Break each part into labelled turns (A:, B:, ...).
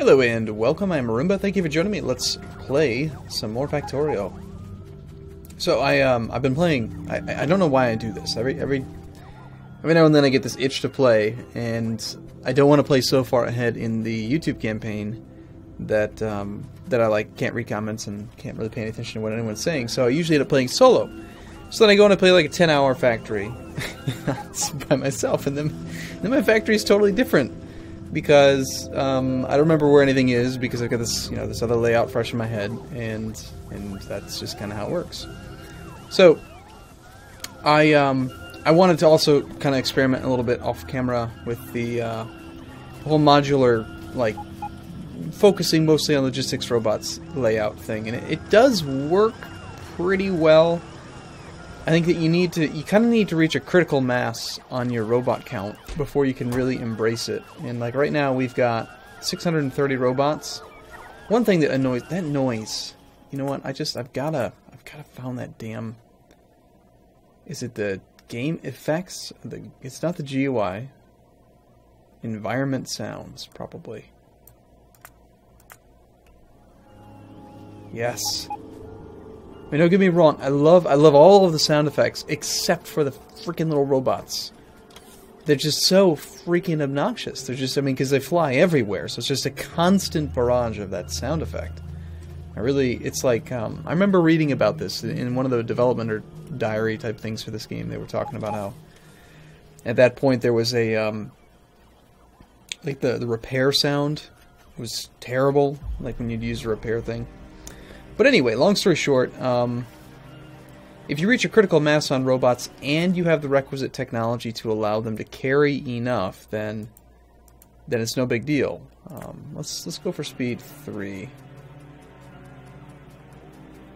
A: Hello and welcome, I'm Arumba. Thank you for joining me. Let's play some more Factorio. So I've been playing. I don't know why I do this. Every now and then I get this itch to play, and I don't want to play so far ahead in the YouTube campaign that I can't read comments and can't really pay any attention to what anyone's saying. So I usually end up playing solo. So then I go and I play like a 10-hour factory by myself, and then my factory is totally different. Because I don't remember where anything is, because I've got this, this other layout fresh in my head, and that's just kind of how it works. So I wanted to also kind of experiment a little bit off camera with the whole modular, focusing mostly on logistics robots layout thing, and it does work pretty well. I think that you kind of need to reach a critical mass on your robot count before you can really embrace it. And like right now we've got 630 robots. One thing that annoys, that noise. You know what? I've gotta found that damn. Is it the game effects? It's not the GUI. Environment sounds probably. Yes. I mean, don't get me wrong, I love all of the sound effects, except for the freaking little robots. They're just so freaking obnoxious. They're just, because they fly everywhere, so it's just a constant barrage of that sound effect. It's like, I remember reading about this in one of the development or diary type things for this game. They were talking about how, at that point, there was a, the repair sound was terrible, like when you'd use a repair thing. But anyway, long story short, if you reach a critical mass on robots and you have the requisite technology to allow them to carry enough, then it's no big deal. Let's go for speed 3.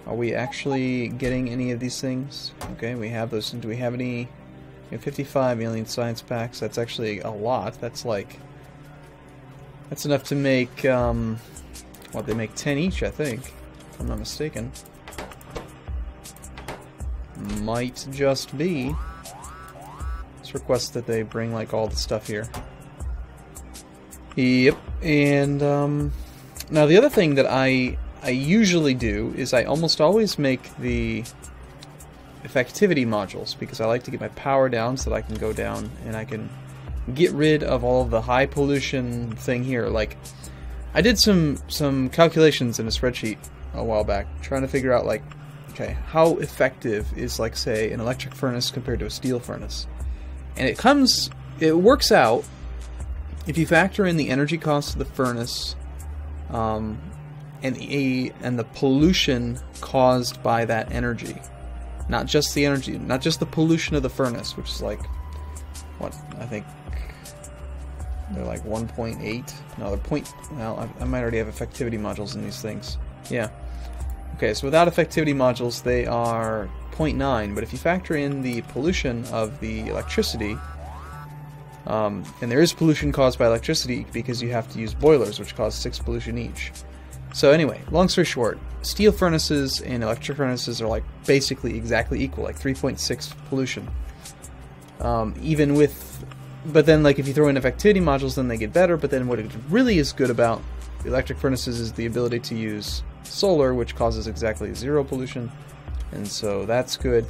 A: Are we actually getting any of these things? Okay, we have those. Do we have any? We have 55 alien science packs. That's actually a lot. That's enough to make they make 10 each, I think. If I'm not mistaken. Might just be. Let's request that they bring all the stuff here. Yep. And now the other thing that I usually do is I almost always make the effectivity modules, because I like to get my power down so that I can go down and I can get rid of all of the high pollution thing here. Like, I did some calculations in a spreadsheet a while back, trying to figure out okay, how effective is say an electric furnace compared to a steel furnace, and it works out if you factor in the energy cost of the furnace, and the pollution caused by that energy, not just the energy, not just the pollution of the furnace, which is what I think they're 1.8. No, they're point. Well, I might already have effectivity modules in these things. Yeah. Okay, so without effectivity modules, they are 0.9, but if you factor in the pollution of the electricity, and there is pollution caused by electricity because you have to use boilers, which cause 6 pollution each. So anyway, long story short, steel furnaces and electric furnaces are basically exactly equal, 3.6 pollution. Even with, but then if you throw in effectivity modules, then they get better, but then what it really is good about the electric furnaces is the ability to use solar, which causes exactly 0 pollution, and so that's good.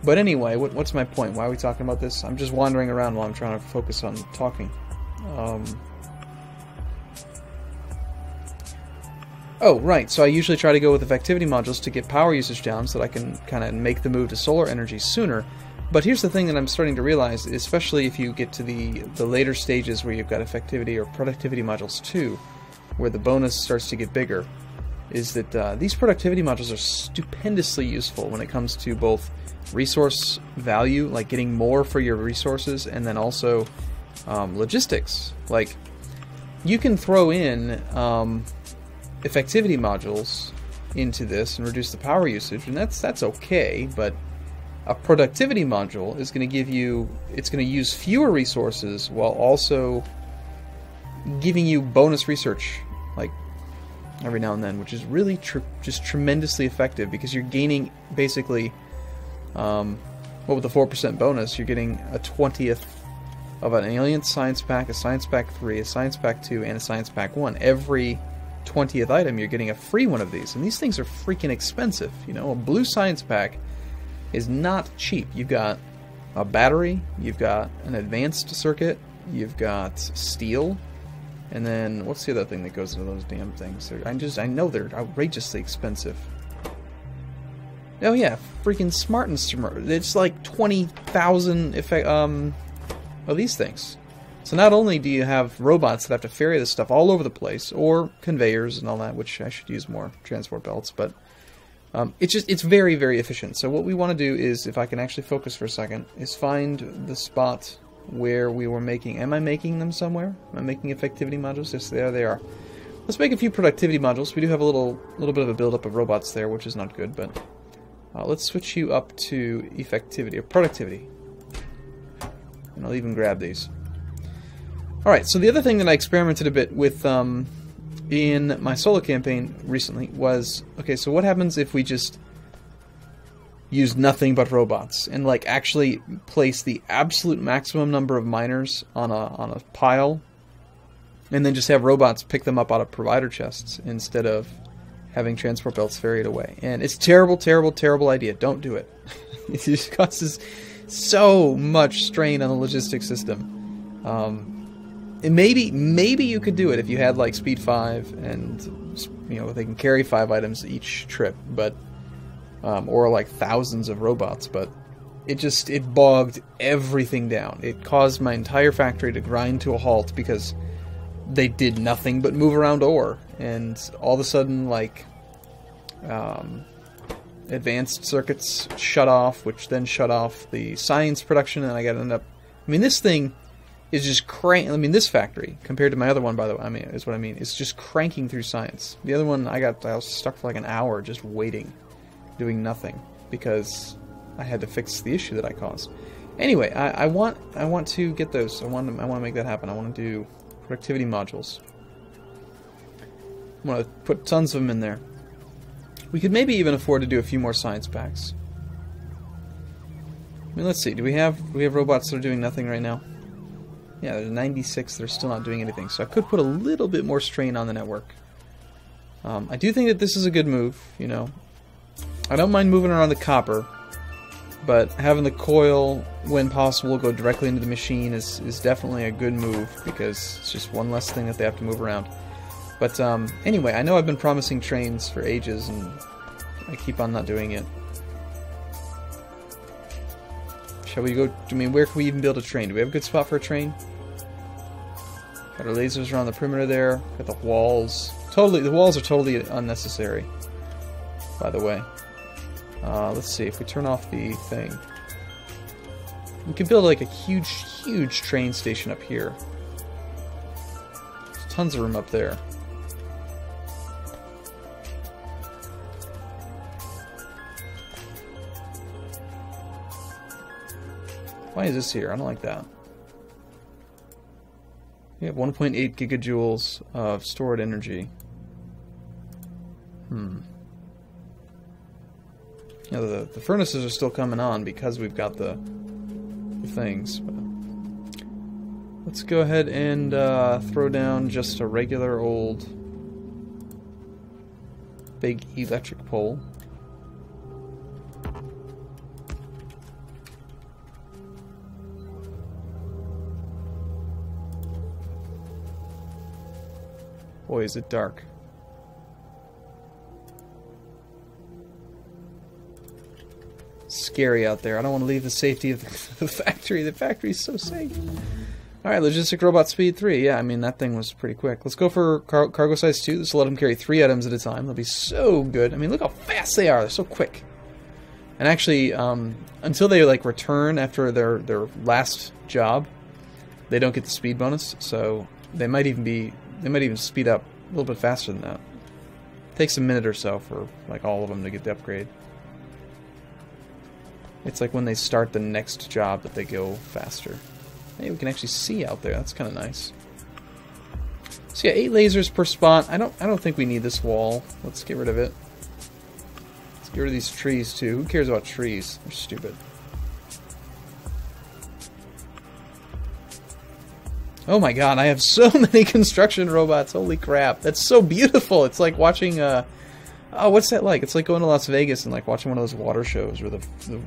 A: But anyway, what's my point? Why are we talking about this? I'm just wandering around while I'm trying to focus on talking. Oh, right, so I usually try to go with effectivity modules to get power usage down so that I can kind of make the move to solar energy sooner. But here's the thing that I'm starting to realize, especially if you get to the later stages where you've got effectivity or productivity modules too, where the bonus starts to get bigger, is that these productivity modules are stupendously useful when it comes to both resource value, like getting more for your resources, and then also logistics. You can throw in effectivity modules into this and reduce the power usage, and that's okay, but a productivity module is going to give you, it's going to use fewer resources while also giving you bonus research every now and then, which is really just tremendously effective, because you're gaining basically, with the 4% bonus, you're getting a 20th of an Alien Science Pack, a Science Pack 3, a Science Pack 2, and a Science Pack 1. Every 20th item, you're getting a free one of these. And these things are freaking expensive. You know, a blue Science Pack is not cheap. You've got a battery, you've got an advanced circuit, you've got steel, and then what's the other thing that goes into those damn things? I know they're outrageously expensive. Oh yeah, freaking smart instrument. It's like 20,000 of these things. So not only do you have robots that have to ferry this stuff all over the place, or conveyors and all that, which I should use more transport belts, but it's very, very efficient. So what we want to do is, if I can actually focus for a second, is find the spot where we were making... Am I making them somewhere? Am I making effectivity modules? Yes, there they are. Let's make a few productivity modules. We do have a little bit of a buildup of robots there, which is not good, but let's switch you up to effectivity, or productivity. And I'll even grab these. Alright, so the other thing that I experimented a bit with in my solo campaign recently was, okay, so what happens if we just use nothing but robots and like actually place the absolute maximum number of miners on a pile, and then just have robots pick them up out of provider chests instead of having transport belts ferried away? And it's terrible, terrible, terrible idea. Don't do it. It just causes so much strain on the logistics system. And maybe you could do it if you had like speed 5 and, you know, they can carry 5 items each trip, but or like thousands of robots, but it bogged everything down. It caused my entire factory to grind to a halt because they did nothing but move around ore, and all of a sudden, like, advanced circuits shut off, which then shut off the science production, and I got to end up... I mean, this thing is just crank. I mean, this factory, compared to my other one, by the way, I mean, is what I mean, it's just cranking through science. The other one, I was stuck for like an hour just waiting, doing nothing, because I had to fix the issue that I caused. Anyway, I want to get those. I want to make that happen. I want to do productivity modules. I want to put tons of them in there. We could maybe even afford to do a few more science packs. I mean, let's see. Do we have robots that are doing nothing right now? Yeah, there's 96 that are still not doing anything. So I could put a little bit more strain on the network. I do think that this is a good move. You know, I don't mind moving around the copper, but having the coil, when possible, go directly into the machine is definitely a good move, because it's just one less thing that they have to move around. But anyway, I know I've been promising trains for ages, and I keep on not doing it. Shall we go? I mean, where can we even build a train? Do we have a good spot for a train? Got our lasers around the perimeter there. Got the walls. Totally, the walls are totally unnecessary, by the way. Let's see, if we turn off the thing, we can build like a huge train station up here. There's tons of room up there. Why is this here? I don't like that. We have 1.8 gigajoules of stored energy. Yeah, the furnaces are still coming on because we've got the things. But let's go ahead and throw down just a regular old big electric pole. Boy, is it dark. Scary out there. I don't want to leave the safety of the factory. The factory's so safe. Alright, logistic robot speed 3. Yeah, I mean, that thing was pretty quick. Let's go for cargo size 2. This will let them carry 3 items at a time. They'll be so good. I mean, look how fast they are. They're so quick. And actually, until they like return after their last job, they don't get the speed bonus. So they might even speed up a little bit faster than that. It takes a minute or so for like all of them to get the upgrade. It's like when they start the next job that they go faster. Hey, we can actually see out there. That's kind of nice. So yeah, 8 lasers per spot. I don't think we need this wall. Let's get rid of it. Let's get rid of these trees too. Who cares about trees? They're stupid. Oh my god, I have so many construction robots. Holy crap. That's so beautiful. It's like watching, oh, what's that like? It's like going to Las Vegas and like watching one of those water shows where the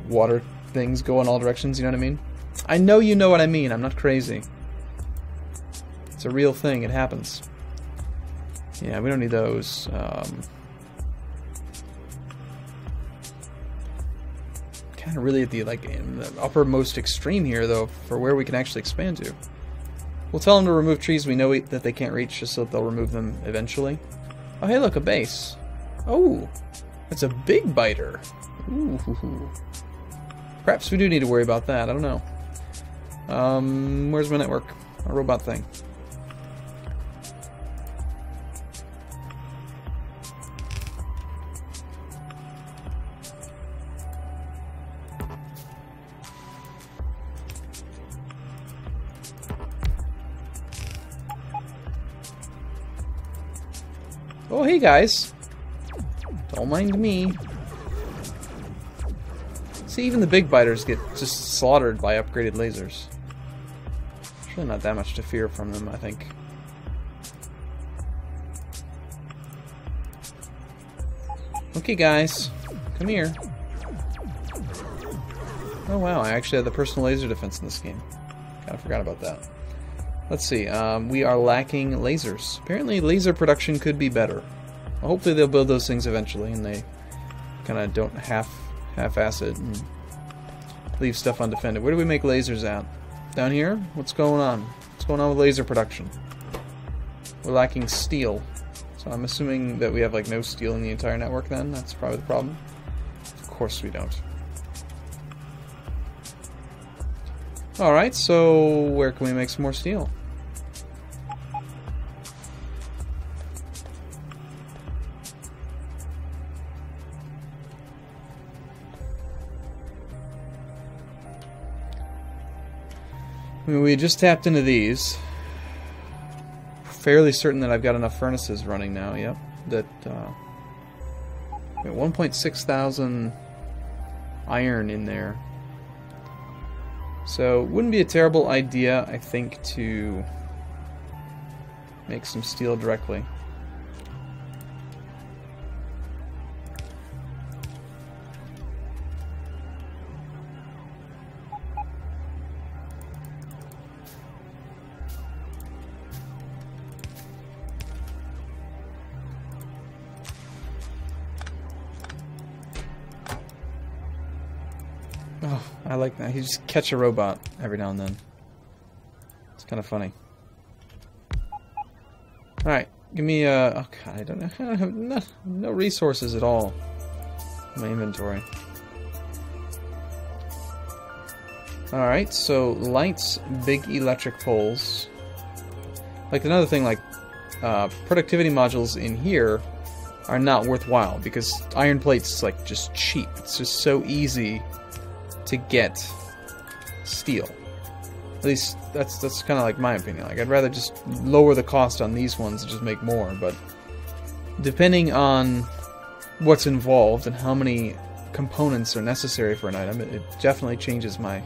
A: water things go in all directions, you know what I mean? I know you know what I mean. I'm not crazy. It's a real thing. It happens. Yeah, we don't need those. Kind of really at the like in the uppermost extreme here, though, for where we can actually expand to. We'll tell them to remove trees we know that they can't reach, just so that they'll remove them eventually. Oh, hey, look, a base. Oh, that's a big biter. Ooh. Perhaps we do need to worry about that. I don't know. Where's my network? A robot thing. Oh, hey guys. Don't mind me. See, even the big biters get just slaughtered by upgraded lasers. There's really not that much to fear from them, I think. Okay, guys. Come here. Oh, wow. I actually had the personal laser defense in this game. Kind of forgot about that. Let's see, we are lacking lasers. Apparently laser production could be better. Well, hopefully they'll build those things eventually and they kind of don't half-ass it and leave stuff undefended. Where do we make lasers at? Down here? What's going on? What's going on with laser production? We're lacking steel. So I'm assuming that we have like no steel in the entire network then? That's probably the problem. Of course we don't. Alright, so where can we make some more steel? I mean, we just tapped into these. Fairly certain that I've got enough furnaces running now, yep. That, 1.6 thousand iron in there. So, it wouldn't be a terrible idea, I think, to make some steel directly. Oh, I like that. You just catch a robot every now and then. It's kind of funny. Alright, give me oh god, I don't know. I have no resources at all in my inventory. Alright, so lights, big electric poles. Like another thing, like productivity modules in here are not worthwhile because iron plates is like just cheap. It's just so easy to get steel. At least that's kind of like my opinion. Like I'd rather just lower the cost on these ones and just make more, but depending on what's involved and how many components are necessary for an item, it definitely changes my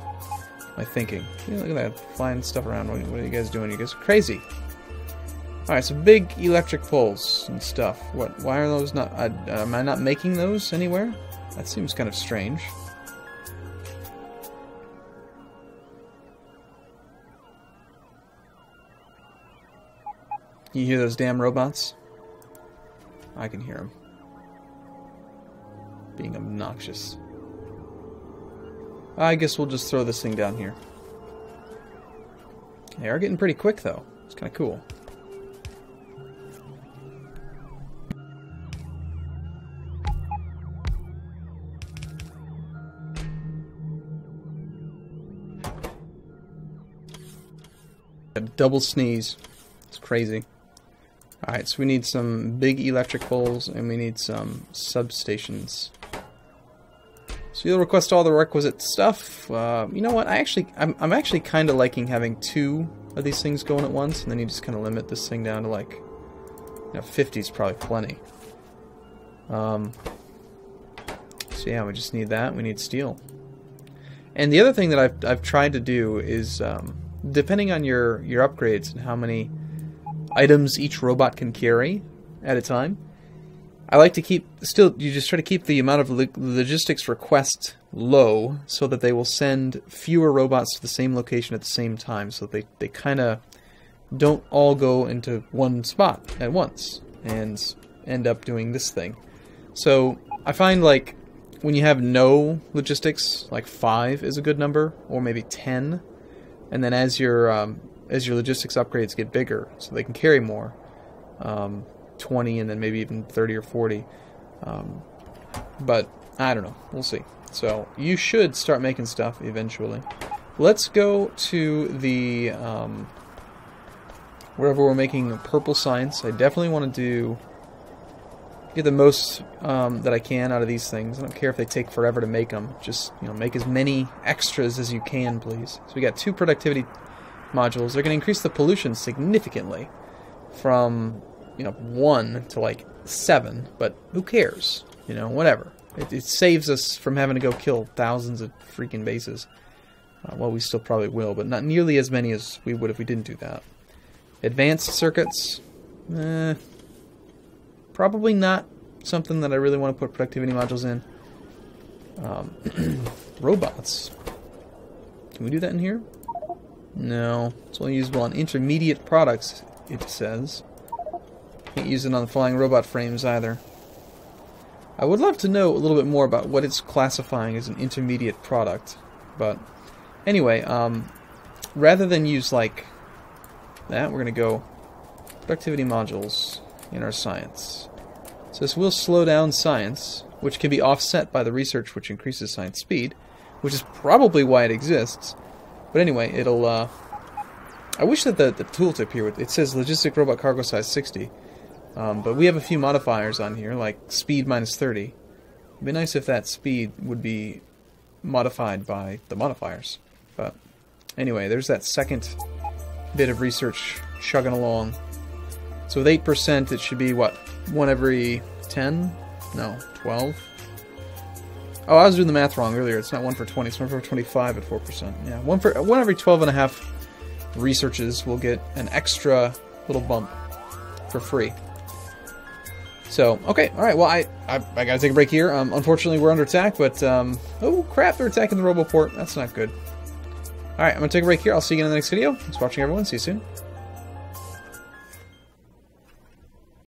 A: thinking. Yeah, look at that, flying stuff around. What are you guys doing? You guys are crazy. Alright, so big electric poles and stuff. Why are those not... am I not making those anywhere? That seems kind of strange. You hear those damn robots? I can hear them. Being obnoxious. I guess we'll just throw this thing down here. They are getting pretty quick, though. It's kind of cool. A double sneeze. It's crazy. Alright, so we need some big electric poles and we need some substations. So you'll request all the requisite stuff. You know what? I'm actually kind of liking having 2 of these things going at once, and then you just kind of limit this thing down to like, you know, 50 is probably plenty. So yeah, we just need that. We need steel. And the other thing that I've tried to do is depending on your upgrades and how many items each robot can carry at a time, I like to keep, you just try to keep the amount of logistics request low so that they will send fewer robots to the same location at the same time, so they kind of don't all go into one spot at once and end up doing this thing. So I find, like, when you have no logistics, like 5 is a good number, or maybe 10, and then as your logistics upgrades get bigger, so they can carry more, 20 and then maybe even 30 or 40. But I don't know. We'll see. So you should start making stuff eventually. Let's go to the wherever we're making purple science. I definitely want to get the most that I can out of these things. I don't care if they take forever to make them. Just, you know, make as many extras as you can, please. So we got 2 productivity modules. They're going to increase the pollution significantly from, you know, 1 to like 7, but who cares? You know, whatever. It saves us from having to go kill thousands of freaking bases. Well, we still probably will, but not nearly as many as we would if we didn't do that. Advanced circuits, probably not something that I really want to put productivity modules in. Robots. Can we do that in here? No. It's only usable on intermediate products, it says. Can't use it on the flying robot frames either. I would love to know a little bit more about what it's classifying as an intermediate product. But anyway, rather than use like that, we're going to go productivity modules in our science. So this will slow down science, which can be offset by the research which increases science speed, which is probably why it exists. But anyway, it'll... I wish that the tooltip here, it says logistic robot cargo size 60. But we have a few modifiers on here, like speed minus 30. It'd be nice if that speed would be modified by the modifiers. But anyway, there's that second bit of research chugging along. So with 8%, it should be, what, 1 every 10? No, 12? Oh, I was doing the math wrong earlier. It's not 1 for 20, it's 1 for 25 at 4%. Yeah, 1 every 12.5 researches will get an extra little bump for free. So, okay, alright, well, I gotta take a break here. Unfortunately, we're under attack, but, oh, crap, they're attacking the Roboport. That's not good. Alright, I'm gonna take a break here. I'll see you in the next video. Thanks for watching, everyone. See you soon.